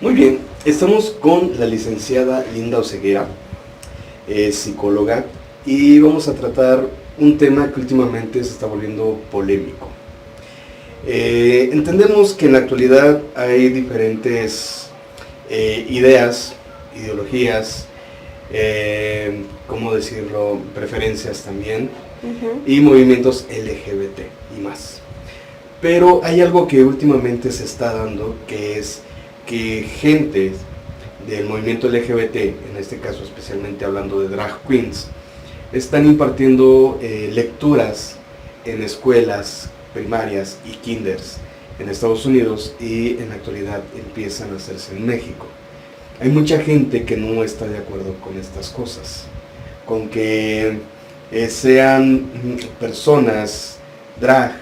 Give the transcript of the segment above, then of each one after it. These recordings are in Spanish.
Muy bien, estamos con la licenciada Linda Oseguera, es psicóloga, y vamos a tratar un tema que últimamente se está volviendo polémico. Entendemos que en la actualidad hay diferentes ideas, ideologías, ¿cómo decirlo?, preferencias también, y movimientos LGBT y más. Pero hay algo que últimamente se está dando, que es que gente del movimiento LGBT, en este caso especialmente hablando de drag queens, están impartiendo lecturas en escuelas primarias y kinders en Estados Unidos, y en la actualidad empiezan a hacerse en México. Hay mucha gente que no está de acuerdo con estas cosas, con que sean personas drag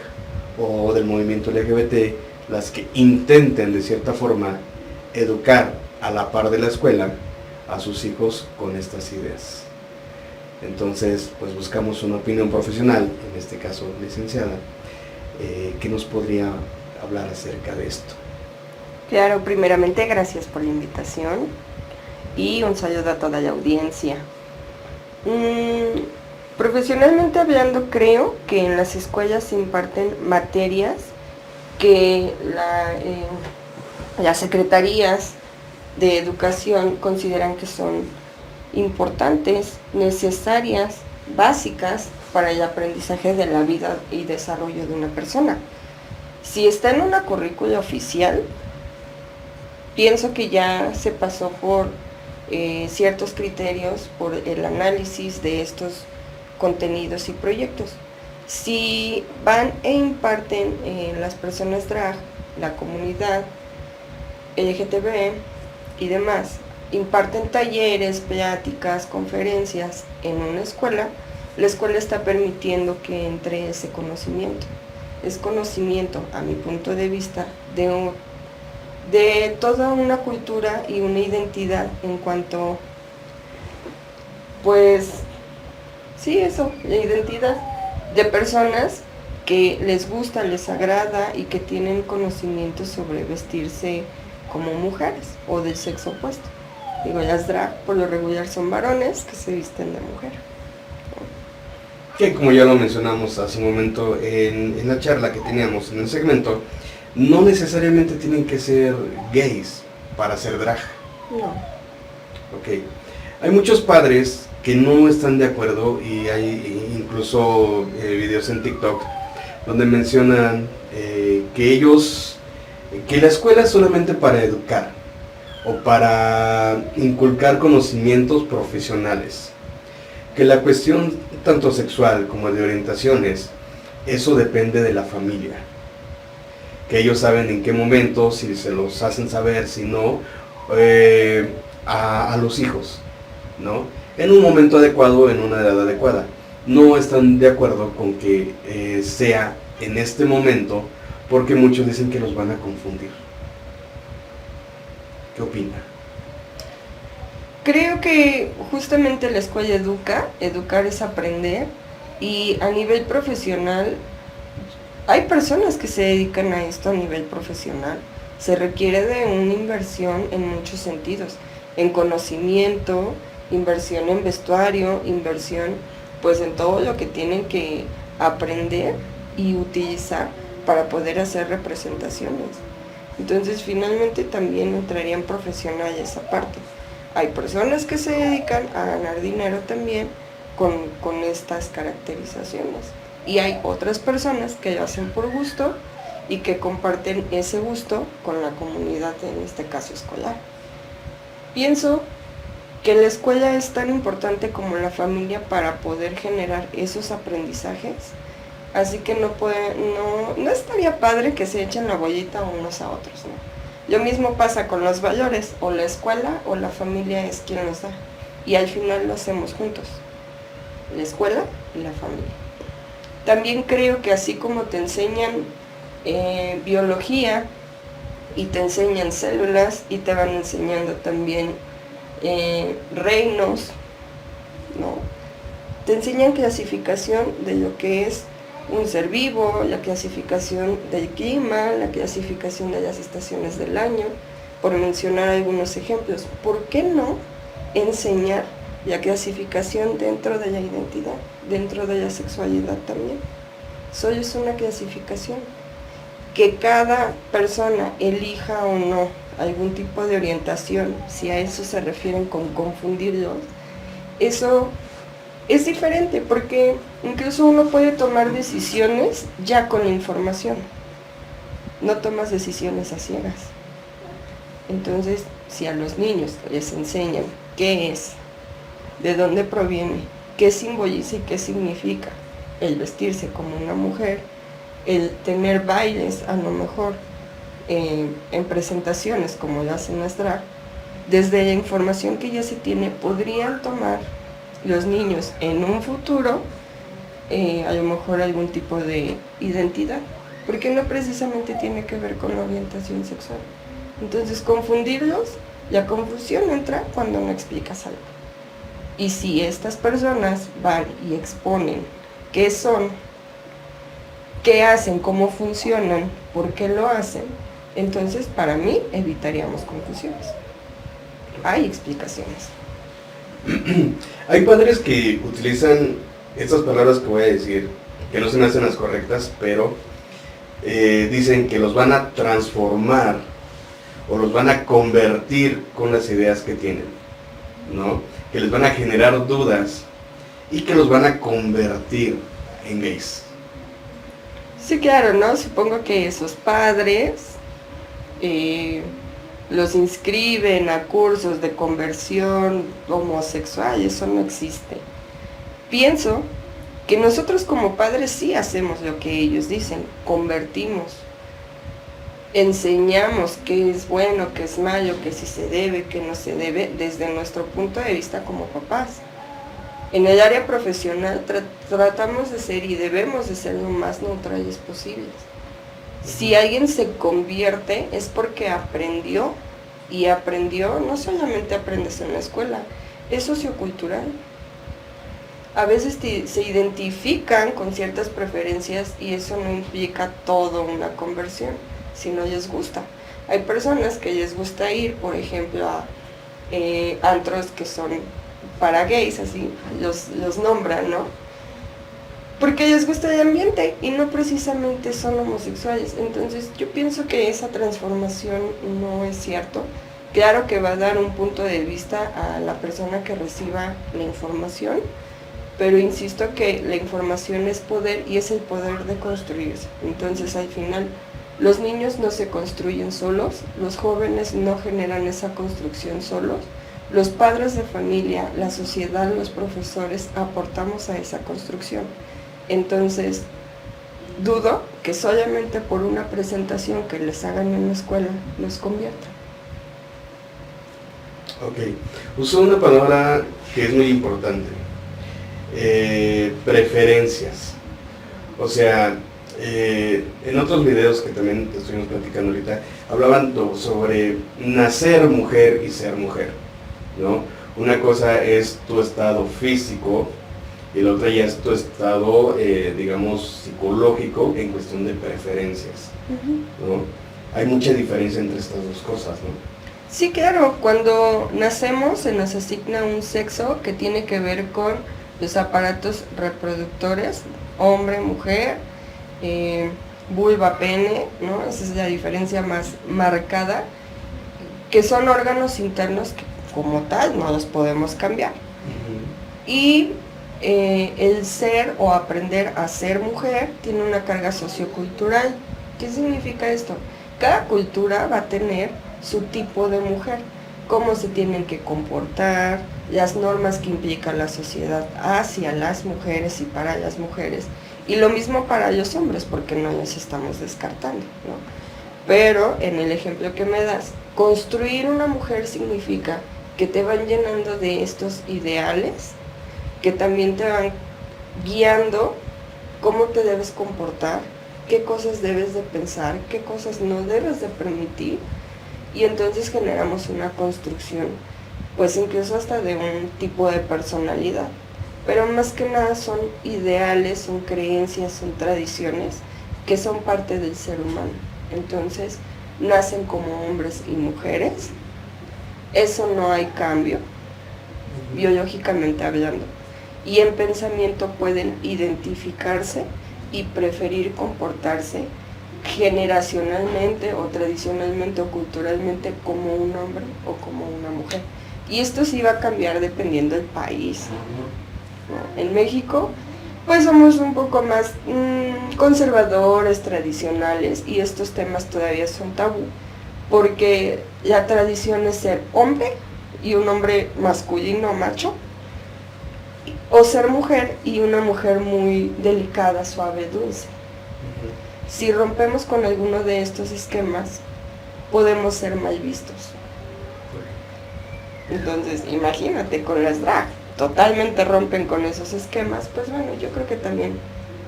o del movimiento LGBT las que intenten de cierta forma educar a la par de la escuela a sus hijos con estas ideas. Entonces, pues buscamos una opinión profesional, en este caso licenciada, que nos podría hablar acerca de esto. Claro, primeramente gracias por la invitación y un saludo a toda la audiencia. Profesionalmente hablando, creo que en las escuelas se imparten materias que las secretarías de educación consideran que son importantes, necesarias, básicas para el aprendizaje de la vida y desarrollo de una persona. Si está en una currícula oficial, pienso que ya se pasó por ciertos criterios, por el análisis de estos contenidos y proyectos. Si van e imparten las personas drag, la comunidad LGTB y demás, imparten talleres, pláticas, conferencias en una escuela, la escuela está permitiendo que entre ese conocimiento. Es conocimiento, a mi punto de vista, de toda una cultura y una identidad en cuanto, pues, sí, eso, la identidad de personas que les gusta, les agrada y que tienen conocimiento sobre vestirse como mujeres o del sexo opuesto. Digo, las drag por lo regular son varones que se visten de mujer. Que como ya lo mencionamos hace un momento en la charla que teníamos en el segmento, no necesariamente tienen que ser gays para ser drag. No. Ok. Hay muchos padres que no están de acuerdo, y hay incluso videos en TikTok donde mencionan que la escuela es solamente para educar o para inculcar conocimientos profesionales, que la cuestión tanto sexual como de orientaciones, eso depende de la familia, que ellos saben en qué momento, si se los hacen saber, si no, a los hijos, ¿no? En un momento adecuado, en una edad adecuada. No están de acuerdo con que sea en este momento, porque muchos dicen que los van a confundir. ¿Qué opina? Creo que justamente la escuela educar es aprender, y a nivel profesional hay personas que se dedican a esto a nivel profesional. Se requiere de una inversión en muchos sentidos, en conocimiento, inversión en vestuario, inversión pues en todo lo que tienen que aprender y utilizar para poder hacer representaciones. Entonces finalmente también entrarían profesionales aparte. Hay personas que se dedican a ganar dinero también con estas caracterizaciones, y hay otras personas que lo hacen por gusto y que comparten ese gusto con la comunidad, en este caso escolar. Pienso que la escuela es tan importante como la familia para poder generar esos aprendizajes, así que no estaría padre que se echen la bolita unos a otros, ¿no? Lo mismo pasa con los valores, o la escuela o la familia es quien los da, y al final lo hacemos juntos, la escuela y la familia. También creo que así como te enseñan biología y te enseñan células y te van enseñando también reinos, ¿no? Te enseñan clasificación de lo que es un ser vivo, la clasificación del clima, la clasificación de las estaciones del año. por mencionar algunos ejemplos. ¿Por qué no enseñar la clasificación dentro de la identidad, dentro de la sexualidad también? Solo es una clasificación. Que cada persona elija o no algún tipo de orientación, si a eso se refieren con confundirlos, eso es diferente, porque incluso uno puede tomar decisiones ya con la información. No tomas decisiones a ciegas. Entonces, si a los niños les enseñan qué es, de dónde proviene, qué simboliza y qué significa el vestirse como una mujer, el tener bailes a lo mejor en presentaciones como lo hacen las drag, desde la información que ya se tiene podrían tomar los niños en un futuro a lo mejor algún tipo de identidad, porque no precisamente tiene que ver con la orientación sexual. Entonces confundirlos, la confusión entra cuando no explicas algo. Y si estas personas van y exponen qué son, qué hacen, cómo funcionan, por qué lo hacen, entonces para mí evitaríamos confusiones. Hay explicaciones. Hay padres que utilizan estas palabras que voy a decir, que no se me hacen las correctas, pero dicen que los van a transformar o los van a convertir con las ideas que tienen, ¿no? Que les van a generar dudas y que los van a convertir en gays. Sí, claro, ¿no? Supongo que esos padres los inscriben a cursos de conversión homosexual, eso no existe. Pienso que nosotros como padres sí hacemos lo que ellos dicen, convertimos, enseñamos qué es bueno, qué es malo, qué sí se debe, qué no se debe, desde nuestro punto de vista como papás. En el área profesional tratamos de ser y debemos de ser lo más neutrales posibles. Si alguien se convierte es porque aprendió, y aprendió, no solamente aprendes en la escuela, es sociocultural. A veces se identifican con ciertas preferencias y eso no implica todo una conversión, si no les gusta. Hay personas que les gusta ir, por ejemplo, a antros que son para gays, así los nombran, ¿no? Porque les gusta el ambiente y no precisamente son homosexuales. Entonces yo pienso que esa transformación no es cierto. Claro que va a dar un punto de vista a la persona que reciba la información, pero insisto que la información es poder y es el poder de construirse. Entonces al final los niños no se construyen solos, los jóvenes no generan esa construcción solos, los padres de familia, la sociedad, los profesores aportamos a esa construcción. Entonces, dudo que solamente por una presentación que les hagan en la escuela los convierta. Ok, usó una palabra que es muy importante, preferencias. O sea, en otros videos que también estuvimos platicando ahorita, hablaban sobre nacer mujer y ser mujer, ¿no? Una cosa es tu estado físico y la otra ya es tu estado, digamos, psicológico en cuestión de preferencias, ¿no? Hay mucha diferencia entre estas dos cosas, ¿no? Sí, claro, cuando nacemos se nos asigna un sexo que tiene que ver con los aparatos reproductores, hombre, mujer, vulva, pene, ¿no? Esa es la diferencia más marcada, que son órganos internos que como tal no los podemos cambiar. Y el ser o aprender a ser mujer tiene una carga sociocultural. ¿Qué significa esto? Cada cultura va a tener su tipo de mujer, cómo se tienen que comportar, las normas que implica la sociedad hacia las mujeres y para las mujeres, y lo mismo para los hombres, porque no los estamos descartando, ¿no? Pero en el ejemplo que me das, construir una mujer significa que te van llenando de estos ideales, que también te van guiando cómo te debes comportar, qué cosas debes de pensar, qué cosas no debes de permitir, y entonces generamos una construcción, pues incluso hasta de un tipo de personalidad. Pero más que nada son ideales, son creencias, son tradiciones que son parte del ser humano. Entonces, nacen como hombres y mujeres. Eso no hay cambio, biológicamente hablando. Y en pensamiento pueden identificarse y preferir comportarse generacionalmente o tradicionalmente o culturalmente como un hombre o como una mujer. Y esto sí va a cambiar dependiendo del país, ¿no? En México, pues somos un poco más conservadores, tradicionales, y estos temas todavía son tabú, porque la tradición es ser hombre y un hombre masculino, macho, o ser mujer y una mujer muy delicada, suave, dulce. Si rompemos con alguno de estos esquemas, podemos ser mal vistos. Entonces, imagínate, con las drag, totalmente rompen con esos esquemas, pues bueno, yo creo que también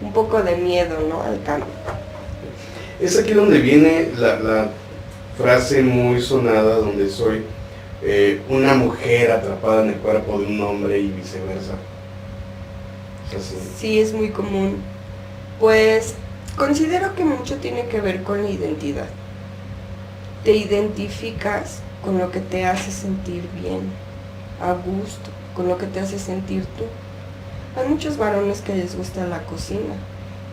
un poco de miedo, ¿no?, al cambio. Es aquí donde viene la frase muy sonada, donde soy una mujer atrapada en el cuerpo de un hombre y viceversa. Así. Sí, es muy común. Pues considero que mucho tiene que ver con la identidad. Te identificas con lo que te hace sentir bien, a gusto, con lo que te hace sentir tú. Hay muchos varones que les gusta la cocina,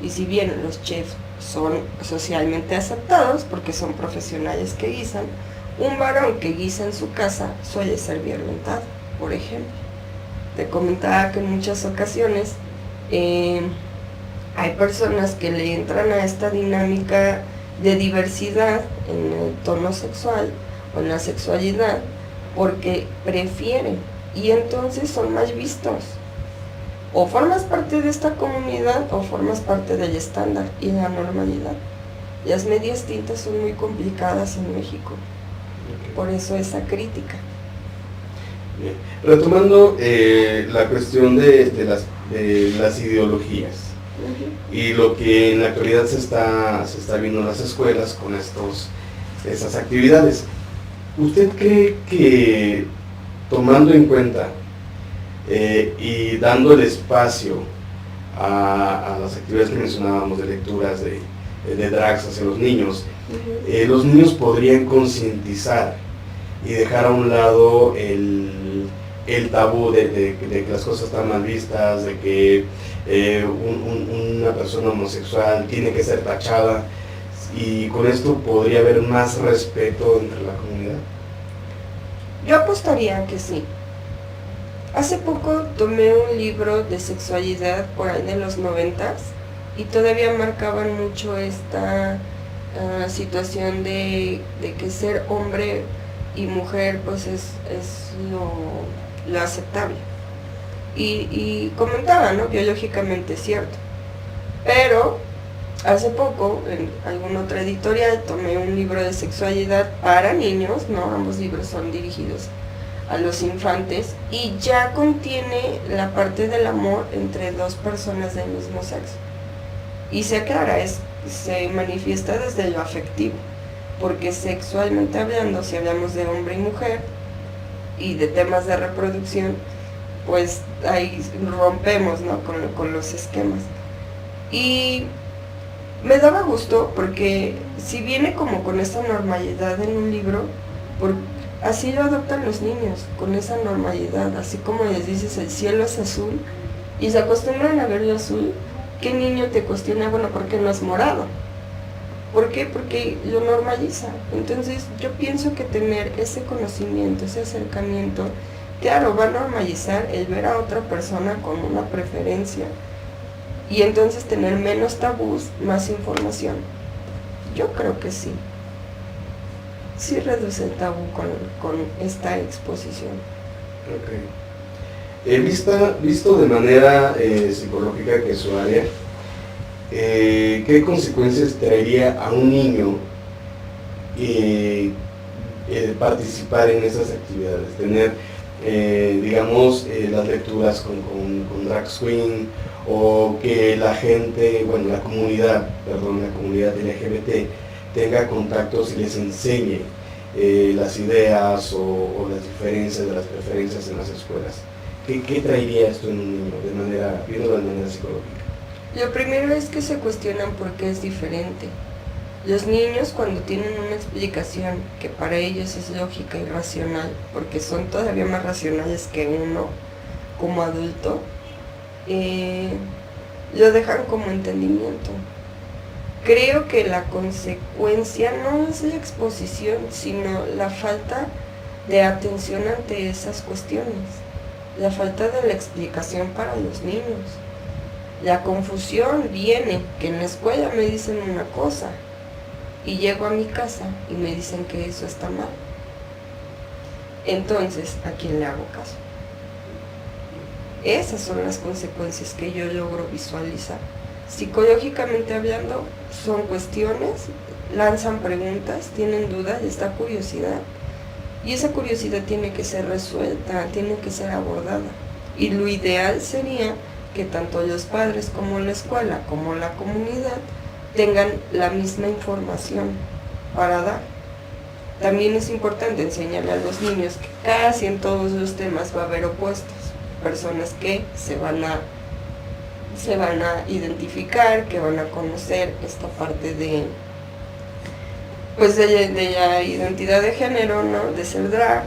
y si bien los chefs son socialmente aceptados porque son profesionales que guisan, un varón que guisa en su casa suele ser violentado, por ejemplo. Te comentaba que en muchas ocasiones hay personas que le entran a esta dinámica de diversidad en el tono sexual o en la sexualidad porque prefieren, y entonces son mal vistos. O formas parte de esta comunidad o formas parte del estándar y la normalidad. Las medias tintas son muy complicadas en México, por eso esa crítica. Bien. Retomando la cuestión de las ideologías y lo que en la actualidad se está viendo en las escuelas con estas actividades, ¿usted cree que, tomando en cuenta y dando el espacio a las actividades que mencionábamos de lecturas de drags hacia los niños podrían concientizar y dejar a un lado el tabú de que las cosas están mal vistas, de que una persona homosexual tiene que ser tachada, y con esto podría haber más respeto entre la comunidad? Yo apostaría que sí. Hace poco tomé un libro de sexualidad por ahí de los 90s y todavía marcaban mucho esta situación de que ser hombre y mujer pues es lo aceptable. Y comentaba, ¿no?, biológicamente es cierto. Pero hace poco, en alguna otra editorial, tomé un libro de sexualidad para niños, ¿no? Ambos libros son dirigidos a los infantes, y ya contiene la parte del amor entre dos personas del mismo sexo. Y se aclara, se manifiesta desde lo afectivo, porque sexualmente hablando, si hablamos de hombre y mujer, y de temas de reproducción, pues ahí rompemos, ¿no?, con los esquemas. Y me daba gusto porque si viene como con esa normalidad en un libro, así lo adoptan los niños, con esa normalidad, así como les dices el cielo es azul y se acostumbran a verlo azul. ¿Qué niño te cuestiona, bueno, por qué no es morado? ¿Por qué? Porque lo normaliza. Entonces yo pienso que tener ese conocimiento, ese acercamiento, claro, va a normalizar el ver a otra persona con una preferencia, y entonces tener menos tabús, más información. Yo creo que sí. Sí reduce el tabú con esta exposición. Ok. Visto de manera psicológica, que es su área, ¿qué consecuencias traería a un niño participar en esas actividades? Tener, digamos, las lecturas con drag queen, o que la gente, bueno, la comunidad LGBT tenga contactos y les enseñe las ideas o las diferencias de las preferencias en las escuelas. ¿Qué traería esto en un niño, viéndolo de manera psicológica? Lo primero es que se cuestionan por qué es diferente. Los niños, cuando tienen una explicación que para ellos es lógica y racional, porque son todavía más racionales que uno como adulto, lo dejan como entendimiento. Creo que la consecuencia no es la exposición, sino la falta de atención ante esas cuestiones, la falta de la explicación para los niños. La confusión viene que en la escuela me dicen una cosa y llego a mi casa y me dicen que eso está mal. Entonces, ¿a quién le hago caso? Esas son las consecuencias que yo logro visualizar. Psicológicamente hablando, son cuestiones, lanzan preguntas, tienen dudas, les da curiosidad. Y esa curiosidad tiene que ser resuelta, tiene que ser abordada. Y lo ideal sería que tanto los padres como la escuela, como la comunidad, tengan la misma información para dar. También es importante enseñarle a los niños que casi en todos los temas va a haber opuestos. Personas que se van a identificar, que van a conocer esta parte de la identidad de género, ¿no? De ser drag,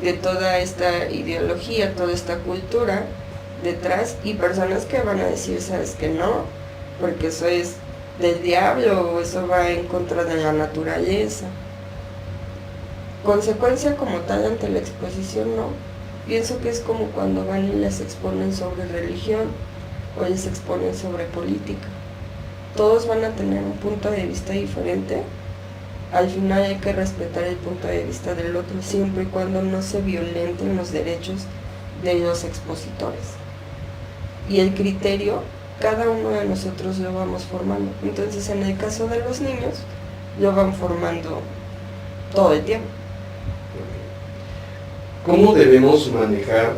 de toda esta ideología, toda esta cultura detrás, y personas que van a decir, sabes que no, porque eso es del diablo o eso va en contra de la naturaleza. Consecuencia como tal ante la exposición, no. Pienso que es como cuando van y les exponen sobre religión o les exponen sobre política. Todos van a tener un punto de vista diferente. Al final hay que respetar el punto de vista del otro, siempre y cuando no se violenten los derechos de los expositores. Y el criterio, cada uno de nosotros lo vamos formando. Entonces, en el caso de los niños, lo van formando todo el tiempo. ¿Cómo debemos manejar,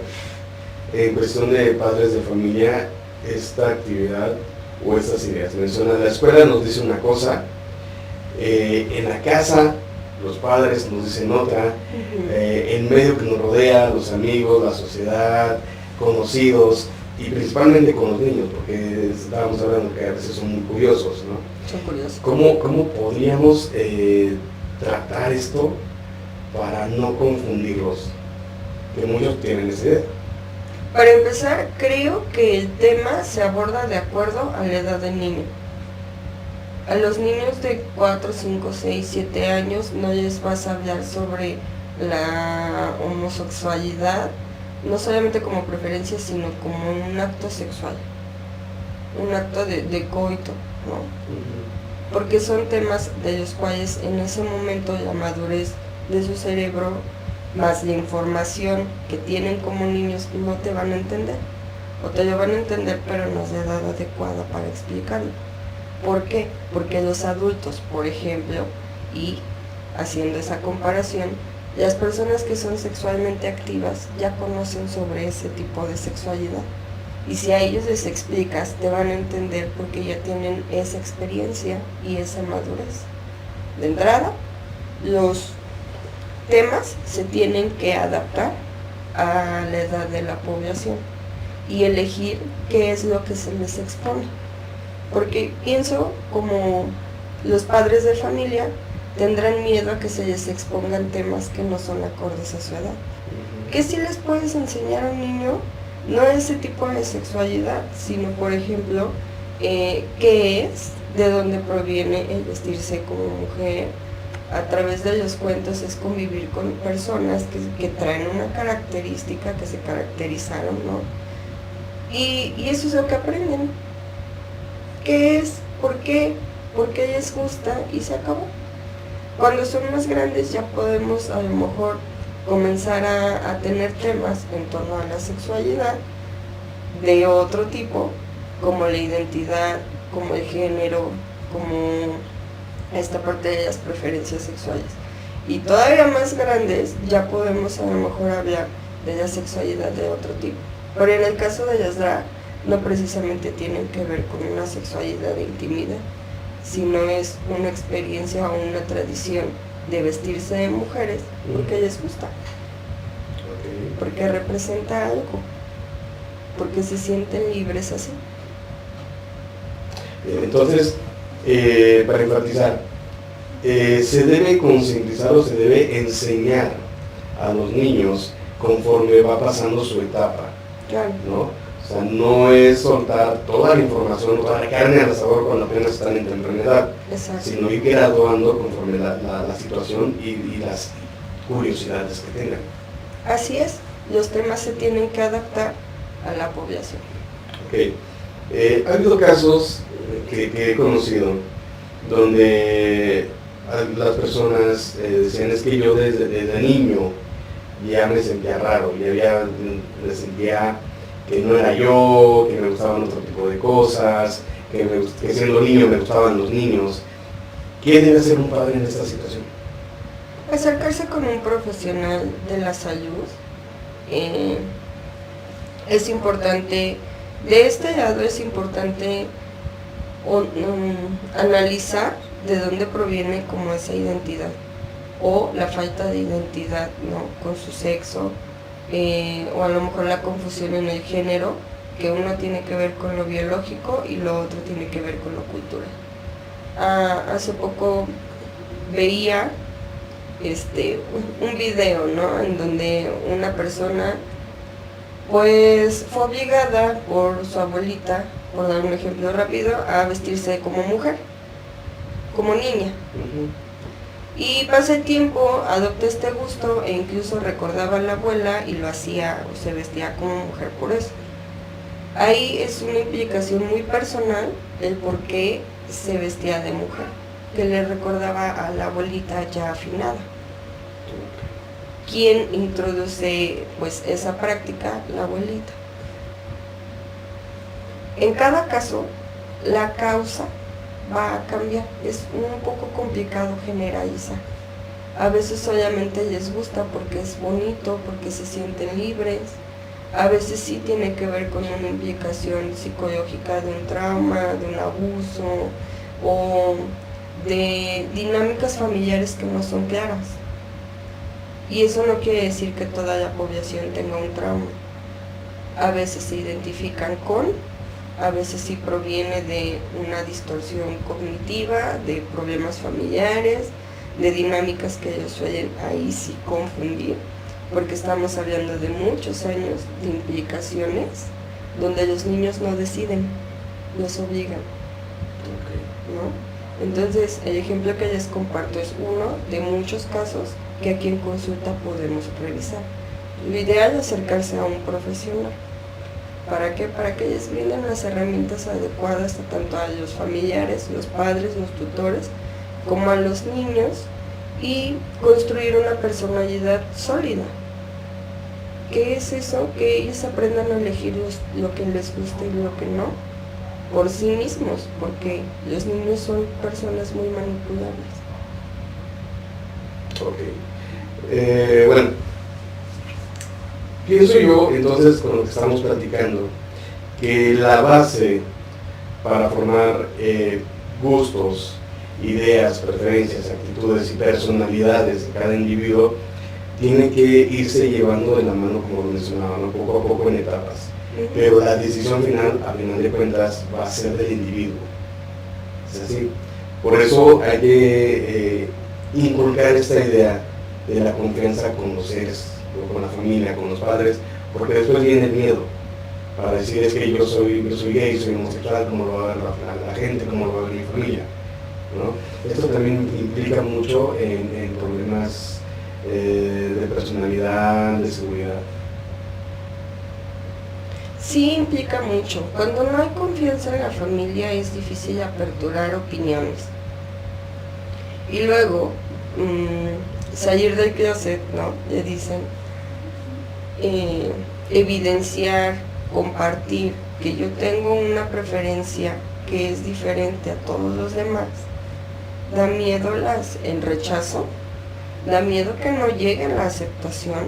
en cuestión de padres de familia, esta actividad o estas ideas? Menciona, la escuela nos dice una cosa, en la casa los padres nos dicen otra, el medio que nos rodea, los amigos, la sociedad, conocidos, y principalmente con los niños, porque estábamos hablando que a veces son muy curiosos, ¿no? Son curiosos. ¿Cómo podríamos tratar esto para no confundirlos? Que muchos tienen esa idea. Para empezar, creo que el tema se aborda de acuerdo a la edad del niño. A los niños de 4, 5, 6, 7 años no les vas a hablar sobre la homosexualidad, no solamente como preferencia, sino como un acto sexual, un acto de coito, ¿no? Porque son temas de los cuales en ese momento la madurez de su cerebro más la información que tienen como niños no te van a entender, o te lo van a entender pero no es la edad adecuada para explicarlo. ¿Por qué? Porque los adultos, por ejemplo, y haciendo esa comparación, las personas que son sexualmente activas ya conocen sobre ese tipo de sexualidad, y si a ellos les explicas te van a entender porque ya tienen esa experiencia y esa madurez. De entrada, los temas se tienen que adaptar a la edad de la población y elegir qué es lo que se les expone, porque pienso como los padres de familia tendrán miedo a que se les expongan temas que no son acordes a su edad. ¿Qué si les puedes enseñar a un niño? No ese tipo de sexualidad, sino por ejemplo qué es, de dónde proviene el vestirse como mujer. A través de los cuentos es convivir con personas que traen una característica, que se caracterizaron, ¿no? Y eso es lo que aprenden. ¿Qué es? ¿Por qué? ¿Por qué les gusta? Y se acabó. Cuando son más grandes ya podemos a lo mejor comenzar a tener temas en torno a la sexualidad de otro tipo, como la identidad, como el género, como esta parte de las preferencias sexuales. Y todavía más grandes ya podemos a lo mejor hablar de la sexualidad de otro tipo. Pero en el caso de las drag, no precisamente tienen que ver con una sexualidad de intimidad, sino es una experiencia o una tradición de vestirse de mujeres porque les gusta, porque representa algo, porque se sienten libres así. Entonces, para enfatizar, se debe concientizar o se debe enseñar a los niños conforme va pasando su etapa, ¿no? O sea, no es soltar toda la información, toda la carne al asador cuando apenas están en temprana edad, sino ir graduando conforme la situación y las curiosidades que tengan. Así es, los temas se tienen que adaptar a la población. Ok. Ha habido casos que he conocido donde las personas decían, es que yo desde niño ya me sentía raro, me sentía que no era yo, que me gustaban otro tipo de cosas, que siendo niño me gustaban los niños. ¿Qué debe hacer un padre en esta situación? Acercarse con un profesional de la salud. Es importante, de este lado es importante analizar de dónde proviene como esa identidad o la falta de identidad, ¿no? Con su sexo, o a lo mejor la confusión en el género, que uno tiene que ver con lo biológico y lo otro tiene que ver con lo cultural. Hace poco veía un video, ¿no? En donde una persona pues fue obligada por su abuelita, por dar un ejemplo rápido, a vestirse como mujer, como niña. Y pasa el tiempo, adopta este gusto e incluso recordaba a la abuela y lo hacía o se vestía como mujer por eso. Ahí es una implicación muy personal el por qué se vestía de mujer, que le recordaba a la abuelita ya afinada. ¿Quién introduce pues esa práctica? La abuelita. En cada caso, la causa va a cambiar. Es un poco complicado generalizar. A veces solamente les gusta porque es bonito, porque se sienten libres. A veces sí tiene que ver con una implicación psicológica de un trauma, de un abuso o de dinámicas familiares que no son claras. Y eso no quiere decir que toda la población tenga un trauma. A veces se identifican con, a veces sí proviene de una distorsión cognitiva, de problemas familiares, de dinámicas que ellos suelen ahí sí confundir, porque estamos hablando de muchos años de implicaciones donde los niños no deciden, los obligan, ¿no? Entonces, el ejemplo que les comparto es uno de muchos casos que aquí en consulta podemos revisar. Lo ideal es acercarse a un profesional. ¿Para qué? Para que les brinden las herramientas adecuadas tanto a los familiares, los padres, los tutores, como a los niños, y construir una personalidad sólida. ¿Qué es eso? Que ellos aprendan a elegir lo que les gusta y lo que no, por sí mismos, porque los niños son personas muy manipulables. Ok. Bueno, pienso yo, entonces, con lo que estamos platicando, que la base para formar gustos, ideas, preferencias, actitudes y personalidades de cada individuo tiene que irse llevando de la mano, como lo mencionaba, ¿no? Poco a poco en etapas. Pero la decisión final, a final de cuentas, va a ser del individuo. ¿Es así? Por eso hay que inculcar esta idea de la confianza con los seres, con la familia, con los padres, porque después viene el miedo para decir, es que yo soy gay, soy homosexual, como lo va a ver la gente, como lo va a ver mi familia, ¿no? Esto también implica mucho en problemas de personalidad, de seguridad. Sí, implica mucho. Cuando no hay confianza en la familia es difícil aperturar opiniones. Y luego, salir del closet, ¿no? Le dicen, evidenciar, compartir que yo tengo una preferencia que es diferente a todos los demás. Da miedo el rechazo, da miedo que no llegue la aceptación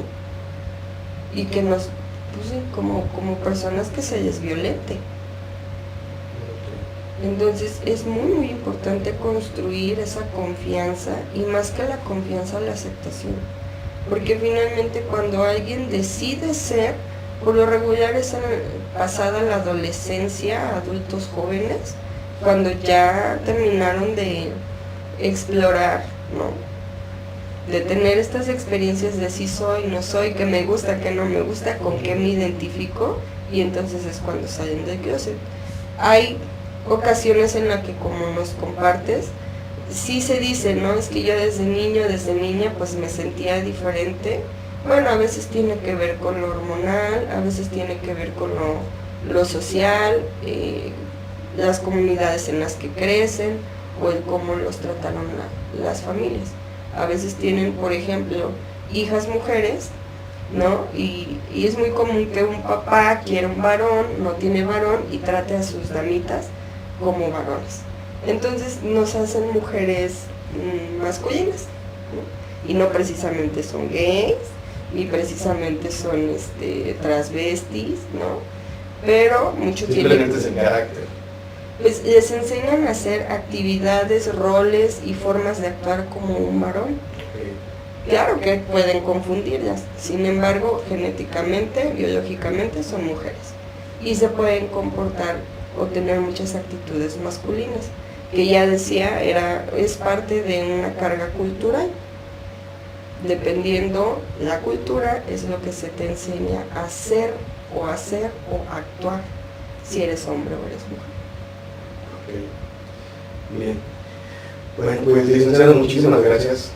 y que nos, pues sí, como personas que se les violente. Entonces es muy importante construir esa confianza y más que la confianza, la aceptación. Porque finalmente cuando alguien decide ser, por lo regular es pasada la adolescencia, adultos jóvenes, cuando ya terminaron de explorar, ¿no? De tener estas experiencias de sí soy, no soy, qué me gusta, qué no me gusta, con qué me identifico, y entonces es cuando salen del closet. Hay ocasiones en las que, como nos compartes, sí se dice, ¿no? Es que yo desde niño, desde niña, pues me sentía diferente. Bueno, a veces tiene que ver con lo hormonal, a veces tiene que ver con lo social, las comunidades en las que crecen, o el cómo los trataron las familias. A veces tienen, por ejemplo, hijas mujeres, ¿no? Y es muy común que un papá quiera un varón, no tiene varón, y trate a sus damitas como varones. Entonces nos hacen mujeres masculinas, ¿no? Y no precisamente son gays, ni precisamente son transvestis, ¿no? Pero mucho tiene... Simplemente es el carácter. Pues les enseñan a hacer actividades, roles y formas de actuar como un varón. Claro que pueden confundirlas, sin embargo, genéticamente, biológicamente son mujeres y se pueden comportar o tener muchas actitudes masculinas, que ya decía, es parte de una carga cultural. Dependiendo la cultura, es lo que se te enseña a hacer o actuar, si eres hombre o eres mujer. Bien. Bueno, pues licenciado, muchísimas gracias.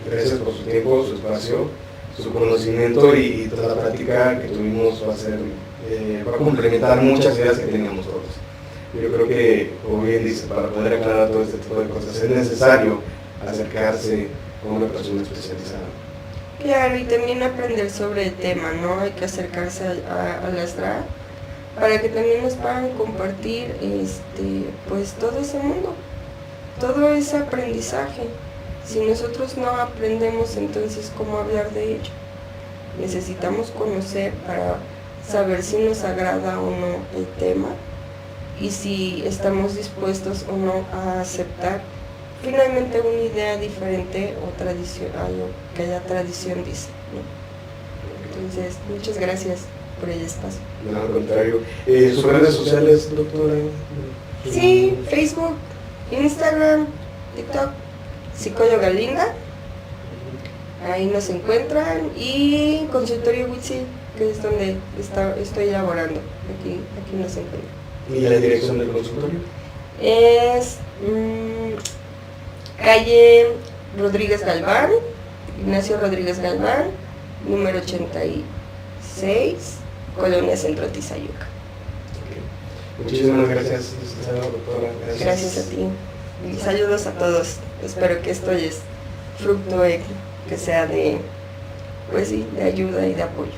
Gracias por su tiempo, su espacio, su conocimiento, y toda la práctica que tuvimos va a complementar muchas ideas que teníamos todos. Yo creo que, como bien dice, para poder aclarar todo este tipo de cosas es necesario acercarse a una persona especializada. Claro, y también aprender sobre el tema, ¿no? Hay que acercarse a las DRA para que también nos puedan compartir pues todo ese mundo, todo ese aprendizaje. Si nosotros no aprendemos, entonces ¿cómo hablar de ello? Necesitamos conocer para saber si nos agrada o no el tema y si estamos dispuestos o no a aceptar finalmente una idea diferente o tradición, a lo que la tradición dice, ¿no? Entonces, muchas gracias por el espacio. No, al contrario. ¿Sus redes sociales, doctora? Sí, Facebook, Instagram, TikTok, Psicóloga Linda, ahí nos encuentran, y Consultorio Huitzil, que es donde estoy laborando, aquí nos encuentran. ¿Y la dirección del consultorio? Es calle Rodríguez Galván, Ignacio Rodríguez Galván, número 86, Colonia Centro Tizayuca. Okay. Muchísimas gracias, doctora. Gracias a ti. Y saludos a todos. Espero que esto es fruto que sea de ayuda y de apoyo.